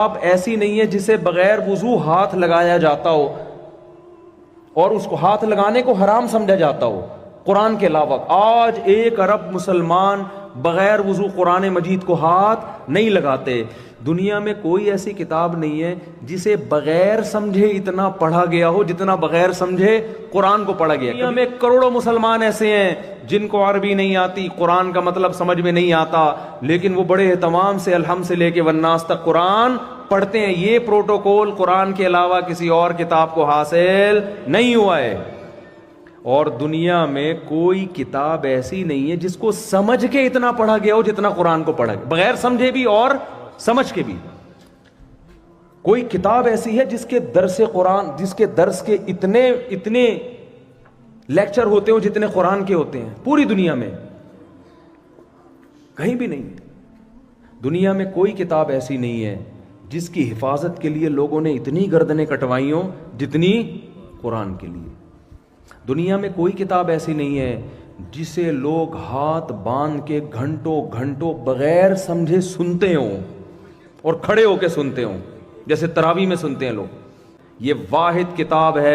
اب ایسی نہیں ہے جسے بغیر وضو ہاتھ لگایا جاتا ہو اور اس کو ہاتھ لگانے کو حرام سمجھا جاتا ہو قرآن کے علاوہ۔ آج 1 ارب مسلمان بغیر وضو قرآن مجید کو ہاتھ نہیں لگاتے۔ دنیا میں کوئی ایسی کتاب نہیں ہے جسے بغیر سمجھے اتنا پڑھا گیا ہو جتنا بغیر سمجھے قرآن کو پڑھا گیا۔ دنیا میں کروڑوں مسلمان ایسے ہیں جن کو عربی نہیں آتی، قرآن کا مطلب سمجھ میں نہیں آتا، لیکن وہ بڑے اہتمام سے الحمد سے لے کے والناس تک قرآن پڑھتے ہیں۔ یہ پروٹوکول قرآن کے علاوہ کسی اور کتاب کو حاصل نہیں ہوا ہے۔ اور دنیا میں کوئی کتاب ایسی نہیں ہے جس کو سمجھ کے اتنا پڑھا گیا ہو جتنا قرآن کو پڑھا گیا، بغیر سمجھے بھی اور سمجھ کے بھی۔ کوئی کتاب ایسی ہے جس کے درس قرآن، جس کے درس کے اتنے لیکچر ہوتے ہو جتنے قرآن کے ہوتے ہیں، پوری دنیا میں کہیں بھی نہیں ہے۔ دنیا میں کوئی کتاب ایسی نہیں ہے جس کی حفاظت کے لیے لوگوں نے اتنی گردنیں کٹوائی ہوں جتنی قرآن کے لیے۔ دنیا میں کوئی کتاب ایسی نہیں ہے جسے لوگ ہاتھ باندھ کے گھنٹوں گھنٹوں بغیر سمجھے سنتے ہوں اور کھڑے ہو کے سنتے ہوں، جیسے تراویح میں سنتے ہیں لوگ۔ یہ واحد کتاب ہے